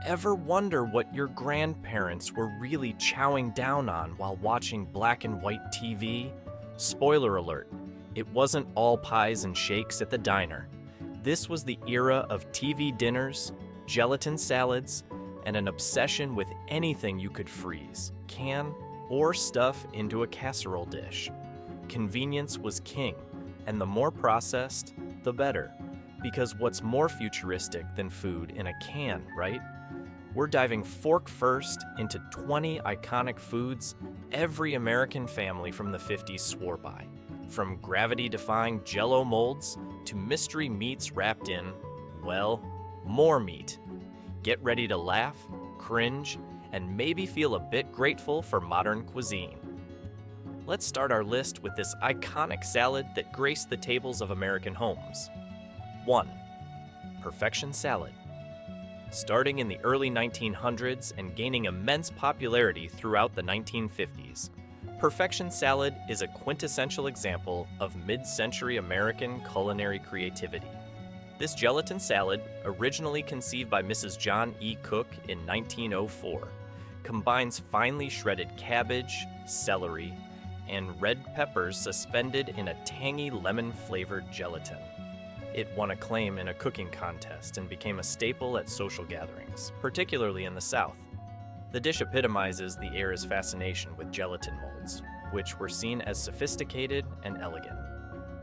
Ever wonder what your grandparents were really chowing down on while watching black and white TV? Spoiler alert, it wasn't all pies and shakes at the diner. This was the era of TV dinners, gelatin salads, and an obsession with anything you could freeze, can, or stuff into a casserole dish. Convenience was king, and the more processed, the better. Because what's more futuristic than food in a can, right? We're diving fork first into 20 iconic foods every American family from the 50s swore by. From gravity-defying Jello molds to mystery meats wrapped in, well, more meat. Get ready to laugh, cringe, and maybe feel a bit grateful for modern cuisine. Let's start our list with this iconic salad that graced the tables of American homes. 1. Perfection salad. Starting in the early 1900s and gaining immense popularity throughout the 1950s, perfection salad is a quintessential example of mid-century American culinary creativity. This gelatin salad, originally conceived by Mrs. John E. Cook in 1904, combines finely shredded cabbage, celery, and red peppers suspended in a tangy lemon-flavored gelatin. It won acclaim in a cooking contest and became a staple at social gatherings, particularly in the South. The dish epitomizes the era's fascination with gelatin molds, which were seen as sophisticated and elegant.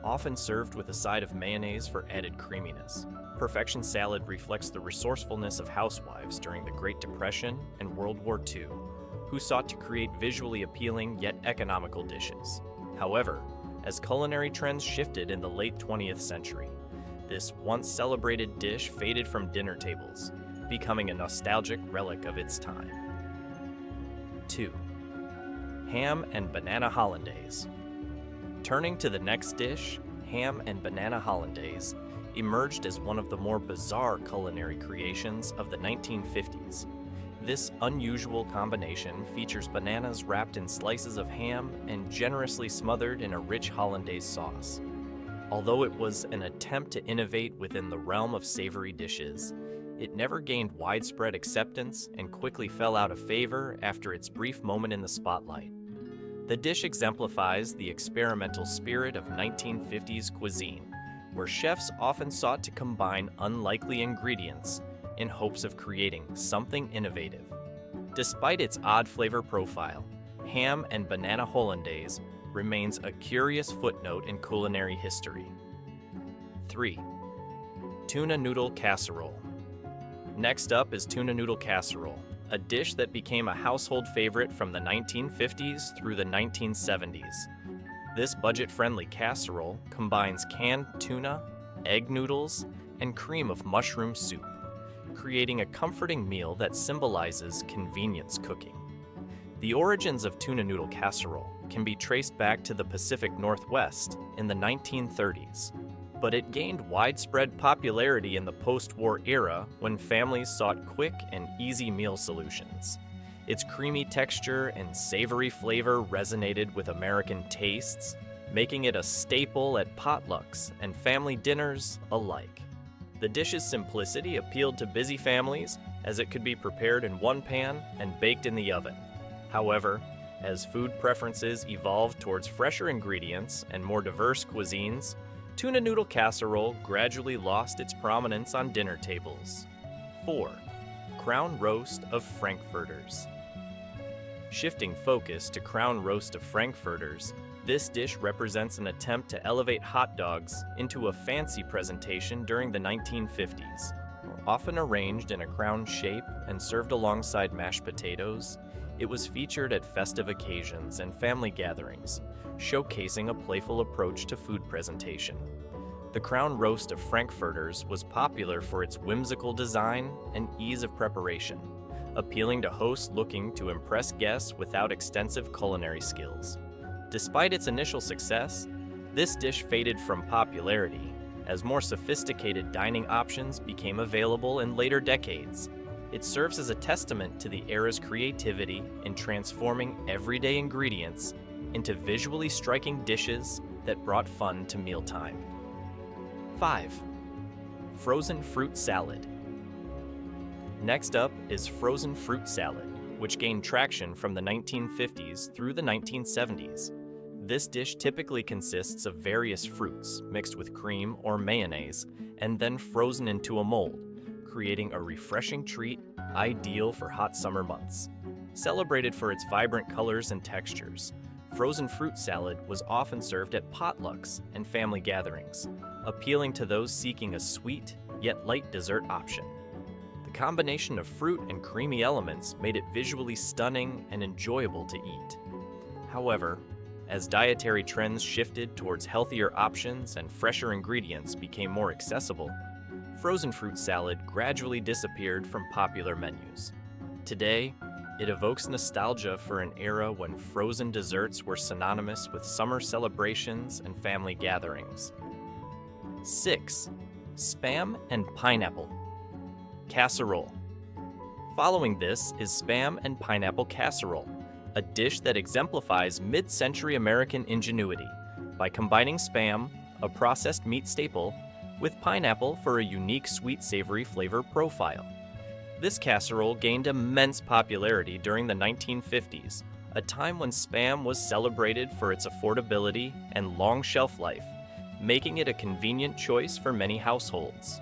Often served with a side of mayonnaise for added creaminess, perfection salad reflects the resourcefulness of housewives during the Great Depression and World War II, who sought to create visually appealing yet economical dishes. However, as culinary trends shifted in the late 20th century, this once celebrated dish faded from dinner tables, becoming a nostalgic relic of its time. 2. Ham and banana hollandaise. Turning to the next dish, ham and banana hollandaise emerged as one of the more bizarre culinary creations of the 1950s. This unusual combination features bananas wrapped in slices of ham and generously smothered in a rich hollandaise sauce. Although it was an attempt to innovate within the realm of savory dishes, it never gained widespread acceptance and quickly fell out of favor after its brief moment in the spotlight. The dish exemplifies the experimental spirit of 1950s cuisine, where chefs often sought to combine unlikely ingredients in hopes of creating something innovative. Despite its odd flavor profile, ham and banana hollandaise remains a curious footnote in culinary history. 3. Tuna noodle casserole. Next up is tuna noodle casserole, a dish that became a household favorite from the 1950s through the 1970s. This budget-friendly casserole combines canned tuna, egg noodles, and cream of mushroom soup, creating a comforting meal that symbolizes convenience cooking. The origins of tuna noodle casserole can be traced back to the Pacific Northwest in the 1930s, but it gained widespread popularity in the post-war era when families sought quick and easy meal solutions. Its creamy texture and savory flavor resonated with American tastes, making it a staple at potlucks and family dinners alike. The dish's simplicity appealed to busy families as it could be prepared in one pan and baked in the oven. However, as food preferences evolved towards fresher ingredients and more diverse cuisines, tuna noodle casserole gradually lost its prominence on dinner tables. 4. Crown roast of Frankfurters. Shifting focus to crown roast of Frankfurters, this dish represents an attempt to elevate hot dogs into a fancy presentation during the 1950s. Often arranged in a crown shape and served alongside mashed potatoes, it was featured at festive occasions and family gatherings, showcasing a playful approach to food presentation. The crown roast of Frankfurters was popular for its whimsical design and ease of preparation, appealing to hosts looking to impress guests without extensive culinary skills. Despite its initial success, this dish faded from popularity as more sophisticated dining options became available in later decades. It serves as a testament to the era's creativity in transforming everyday ingredients into visually striking dishes that brought fun to mealtime. 5. Frozen fruit salad. Next up is frozen fruit salad, which gained traction from the 1950s through the 1970s. This dish typically consists of various fruits mixed with cream or mayonnaise and then frozen into a mold, creating a refreshing treat ideal for hot summer months. Celebrated for its vibrant colors and textures, frozen fruit salad was often served at potlucks and family gatherings, appealing to those seeking a sweet yet light dessert option. The combination of fruit and creamy elements made it visually stunning and enjoyable to eat. However, as dietary trends shifted towards healthier options and fresher ingredients became more accessible, frozen fruit salad gradually disappeared from popular menus. Today, it evokes nostalgia for an era when frozen desserts were synonymous with summer celebrations and family gatherings. 6. Spam and pineapple. Casserole. Following this is spam and pineapple casserole, a dish that exemplifies mid-century American ingenuity by combining spam, a processed meat staple, with pineapple for a unique sweet-savory flavor profile. This casserole gained immense popularity during the 1950s, a time when spam was celebrated for its affordability and long shelf life, making it a convenient choice for many households.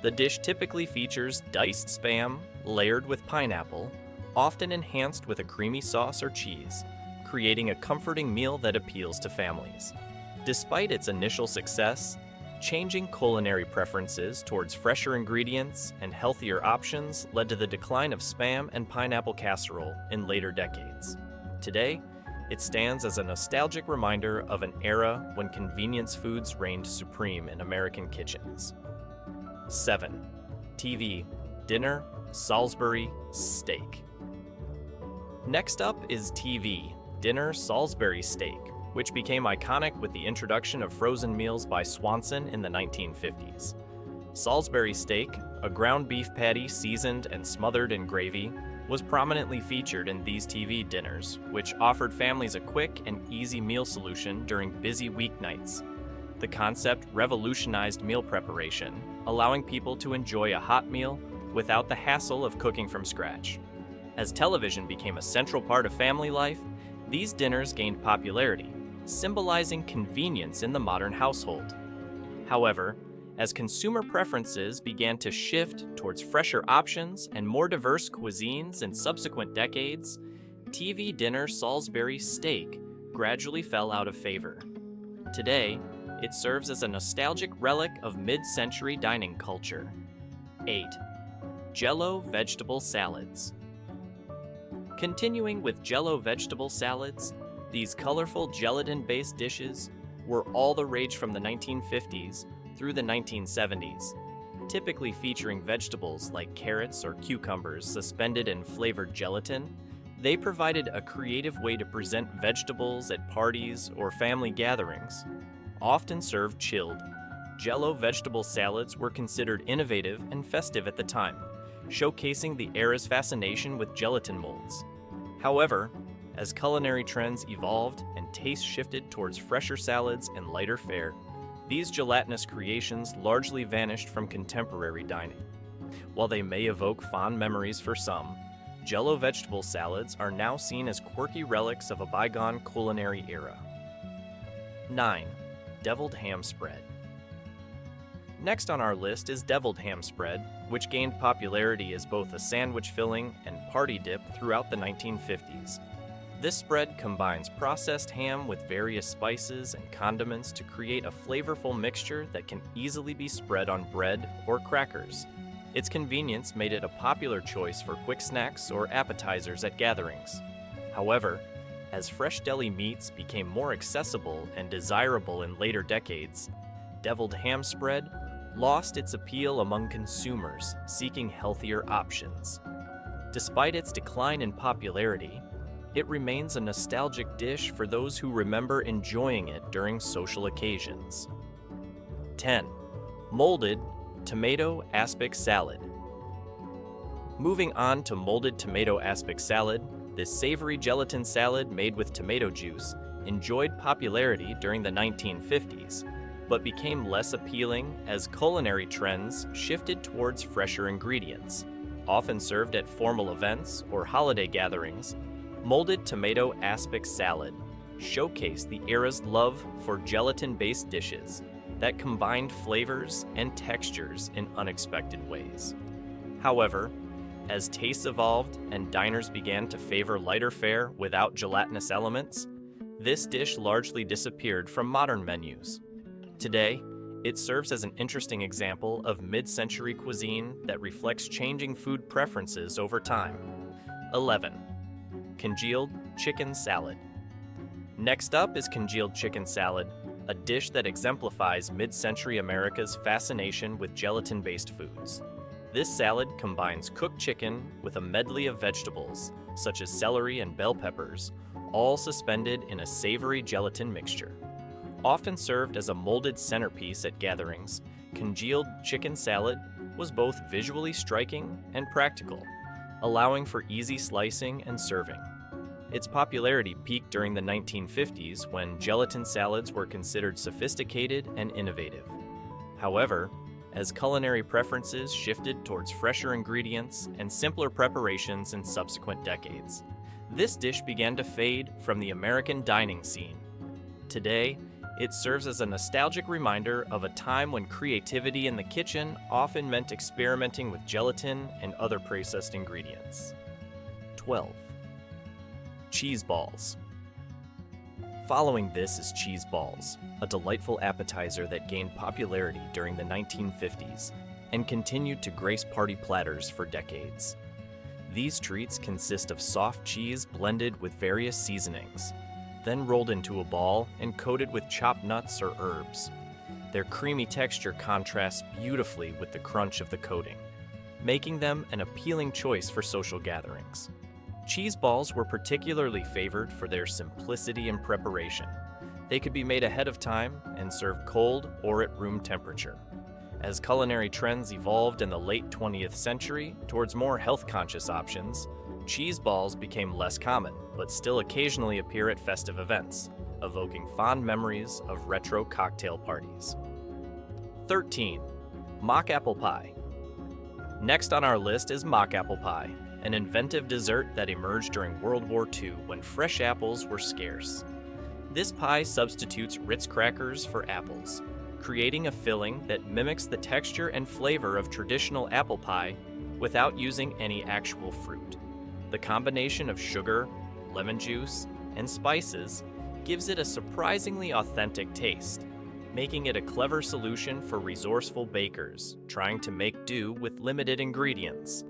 The dish typically features diced spam layered with pineapple, often enhanced with a creamy sauce or cheese, creating a comforting meal that appeals to families. Despite its initial success, changing culinary preferences towards fresher ingredients and healthier options led to the decline of spam and pineapple casserole in later decades. Today, it stands as a nostalgic reminder of an era when convenience foods reigned supreme in American kitchens. 7. TV, dinner, Salisbury, steak. Next up is TV, dinner Salisbury steak, which became iconic with the introduction of frozen meals by Swanson in the 1950s. Salisbury steak, a ground beef patty seasoned and smothered in gravy, was prominently featured in these TV dinners, which offered families a quick and easy meal solution during busy weeknights. The concept revolutionized meal preparation, allowing people to enjoy a hot meal without the hassle of cooking from scratch. As television became a central part of family life, these dinners gained popularity, symbolizing convenience in the modern household. However, as consumer preferences began to shift towards fresher options and more diverse cuisines in subsequent decades, TV dinner Salisbury steak gradually fell out of favor. Today, it serves as a nostalgic relic of mid-century dining culture. 8. Jello vegetable salads. Continuing with Jello vegetable salads, these colorful gelatin-based dishes were all the rage from the 1950s through the 1970s, typically featuring vegetables like carrots or cucumbers suspended in flavored gelatin. They provided a creative way to present vegetables at parties or family gatherings. Often served chilled, Jello vegetable salads were considered innovative and festive at the time, showcasing the era's fascination with gelatin molds. However, as culinary trends evolved and tastes shifted towards fresher salads and lighter fare, these gelatinous creations largely vanished from contemporary dining. While they may evoke fond memories for some, Jello vegetable salads are now seen as quirky relics of a bygone culinary era. 9. Deviled ham spread. Next on our list is deviled ham spread, which gained popularity as both a sandwich filling and party dip throughout the 1950s. This spread combines processed ham with various spices and condiments to create a flavorful mixture that can easily be spread on bread or crackers. Its convenience made it a popular choice for quick snacks or appetizers at gatherings. However, as fresh deli meats became more accessible and desirable in later decades, deviled ham spread lost its appeal among consumers seeking healthier options. Despite its decline in popularity, it remains a nostalgic dish for those who remember enjoying it during social occasions. 10. Molded tomato aspic salad. Moving on to molded tomato aspic salad, this savory gelatin salad made with tomato juice enjoyed popularity during the 1950s, but became less appealing as culinary trends shifted towards fresher ingredients. often served at formal events or holiday gatherings, molded tomato aspic salad showcased the era's love for gelatin-based dishes that combined flavors and textures in unexpected ways. However, as tastes evolved and diners began to favor lighter fare without gelatinous elements, this dish largely disappeared from modern menus. Today, it serves as an interesting example of mid-century cuisine that reflects changing food preferences over time. 11. Congealed chicken salad. Next up is congealed chicken salad, a dish that exemplifies mid-century America's fascination with gelatin-based foods. This salad combines cooked chicken with a medley of vegetables, such as celery and bell peppers, all suspended in a savory gelatin mixture. Often served as a molded centerpiece at gatherings, congealed chicken salad was both visually striking and practical, allowing for easy slicing and serving. Its popularity peaked during the 1950s when gelatin salads were considered sophisticated and innovative. However, as culinary preferences shifted towards fresher ingredients and simpler preparations in subsequent decades, this dish began to fade from the American dining scene. Today, it serves as a nostalgic reminder of a time when creativity in the kitchen often meant experimenting with gelatin and other processed ingredients. 12. Cheese balls. Following this is cheese balls, a delightful appetizer that gained popularity during the 1950s and continued to grace party platters for decades. These treats consist of soft cheese blended with various seasonings, then rolled into a ball and coated with chopped nuts or herbs. Their creamy texture contrasts beautifully with the crunch of the coating, making them an appealing choice for social gatherings. Cheese balls were particularly favored for their simplicity in preparation. They could be made ahead of time and served cold or at room temperature. As culinary trends evolved in the late 20th century towards more health-conscious options, cheese balls became less common, but still occasionally appear at festive events, evoking fond memories of retro cocktail parties. 13. Mock apple pie. Next on our list is mock apple pie, an inventive dessert that emerged during World War II when fresh apples were scarce. This pie substitutes Ritz crackers for apples, creating a filling that mimics the texture and flavor of traditional apple pie without using any actual fruit. The combination of sugar, lemon juice, and spices gives it a surprisingly authentic taste, making it a clever solution for resourceful bakers trying to make do with limited ingredients.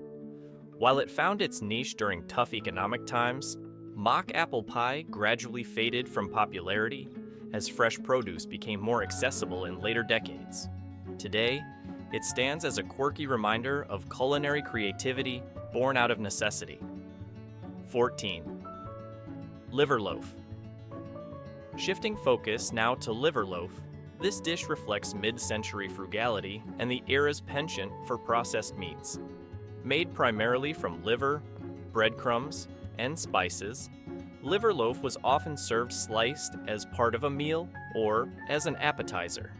While it found its niche during tough economic times, mock apple pie gradually faded from popularity as fresh produce became more accessible in later decades. Today, it stands as a quirky reminder of culinary creativity born out of necessity. 14. Liver loaf. Shifting focus now to liver loaf, this dish reflects mid-century frugality and the era's penchant for processed meats. Made primarily from liver, breadcrumbs, and spices, liver loaf was often served sliced as part of a meal or as an appetizer.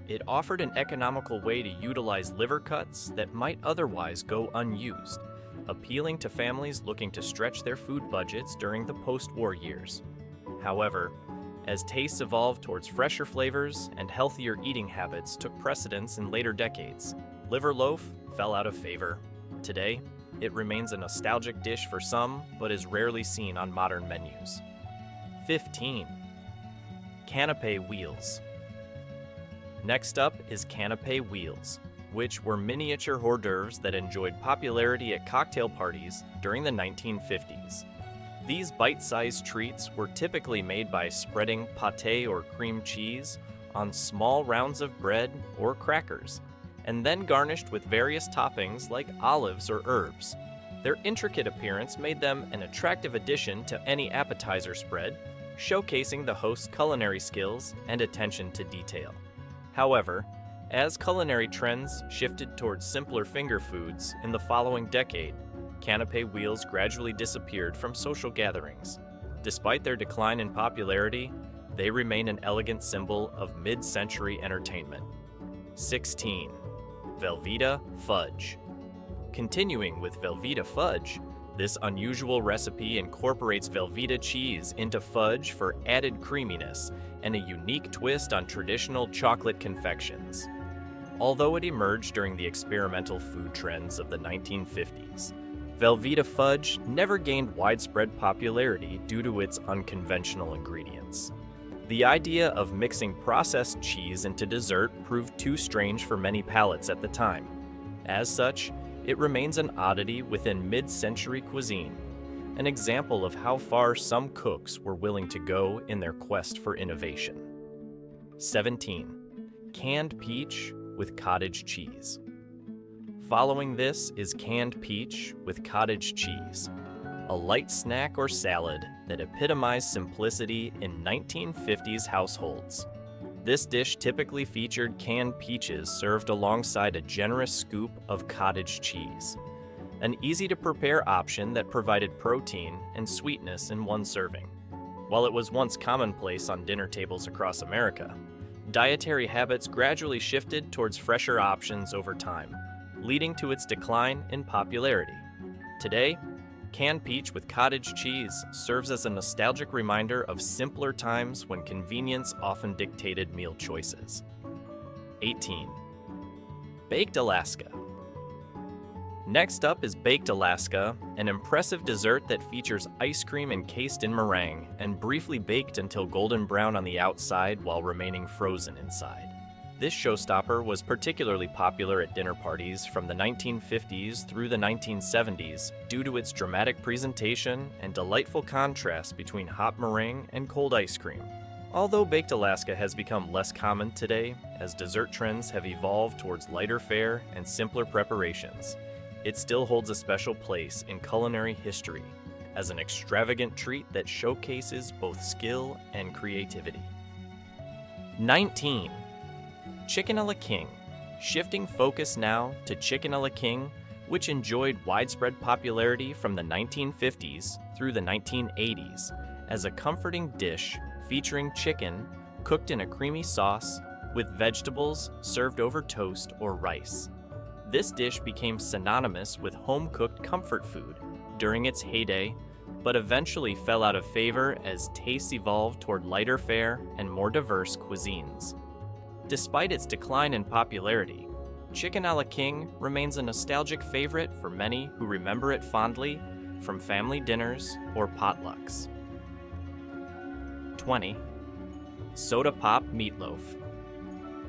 It offered an economical way to utilize liver cuts that might otherwise go unused, appealing to families looking to stretch their food budgets during the post-war years. However, as tastes evolved towards fresher flavors and healthier eating habits took precedence in later decades, liver loaf fell out of favor. Today, it remains a nostalgic dish for some, but is rarely seen on modern menus. 15. Canape wheels. Next up is Canape wheels, which were miniature hors d'oeuvres that enjoyed popularity at cocktail parties during the 1950s. These bite-sized treats were typically made by spreading pâté or cream cheese on small rounds of bread or crackers, and then garnished with various toppings like olives or herbs. Their intricate appearance made them an attractive addition to any appetizer spread, showcasing the host's culinary skills and attention to detail. However, as culinary trends shifted towards simpler finger foods in the following decade, Canape wheels gradually disappeared from social gatherings. Despite their decline in popularity, they remain an elegant symbol of mid-century entertainment. 16. Velveeta Fudge. Continuing with Velveeta Fudge, this unusual recipe incorporates Velveeta cheese into fudge for added creaminess and a unique twist on traditional chocolate confections. Although it emerged during the experimental food trends of the 1950s, Velveeta Fudge never gained widespread popularity due to its unconventional ingredients. The idea of mixing processed cheese into dessert proved too strange for many palates at the time. As such, it remains an oddity within mid-century cuisine, an example of how far some cooks were willing to go in their quest for innovation. 17. Canned peach with cottage cheese. Following this is canned peach with cottage cheese, a light snack or salad that epitomized simplicity in 1950s households. This dish typically featured canned peaches served alongside a generous scoop of cottage cheese, an easy-to-prepare option that provided protein and sweetness in one serving. While it was once commonplace on dinner tables across America, dietary habits gradually shifted towards fresher options over time, leading to its decline in popularity. Today, canned peach with cottage cheese serves as a nostalgic reminder of simpler times when convenience often dictated meal choices. 18. Baked Alaska. Next up is Baked Alaska, an impressive dessert that features ice cream encased in meringue and briefly baked until golden brown on the outside while remaining frozen inside. This showstopper was particularly popular at dinner parties from the 1950s through the 1970s due to its dramatic presentation and delightful contrast between hot meringue and cold ice cream. Although Baked Alaska has become less common today as dessert trends have evolved towards lighter fare and simpler preparations, it still holds a special place in culinary history as an extravagant treat that showcases both skill and creativity. 19. Chicken a la King. Shifting focus now to chicken a la King, which enjoyed widespread popularity from the 1950s through the 1980s as a comforting dish featuring chicken cooked in a creamy sauce with vegetables served over toast or rice. This dish became synonymous with home-cooked comfort food during its heyday, but eventually fell out of favor as tastes evolved toward lighter fare and more diverse cuisines. Despite its decline in popularity, chicken a la King remains a nostalgic favorite for many who remember it fondly from family dinners or potlucks. 20. Soda Pop Meatloaf.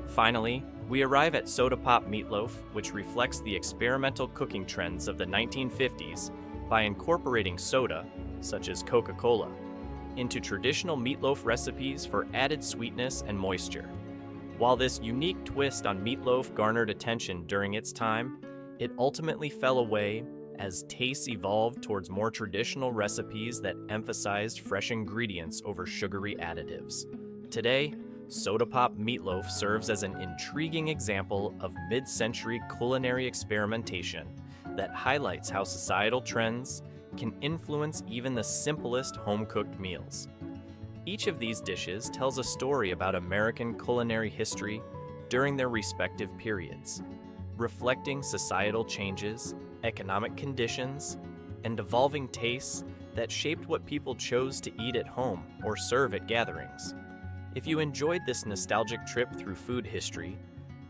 Finally, we arrive at Soda Pop Meatloaf, which reflects the experimental cooking trends of the 1950s by incorporating soda, such as Coca-Cola, into traditional meatloaf recipes for added sweetness and moisture. While this unique twist on meatloaf garnered attention during its time, it ultimately fell away as tastes evolved towards more traditional recipes that emphasized fresh ingredients over sugary additives. Today, Soda Pop Meatloaf serves as an intriguing example of mid-century culinary experimentation that highlights how societal trends can influence even the simplest home-cooked meals. Each of these dishes tells a story about American culinary history during their respective periods, reflecting societal changes, economic conditions, and evolving tastes that shaped what people chose to eat at home or serve at gatherings. If you enjoyed this nostalgic trip through food history,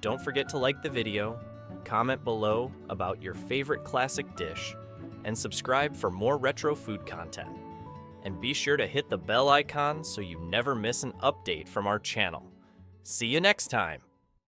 don't forget to like the video, comment below about your favorite classic dish, and subscribe for more retro food content. And be sure to hit the bell icon so you never miss an update from our channel. See you next time!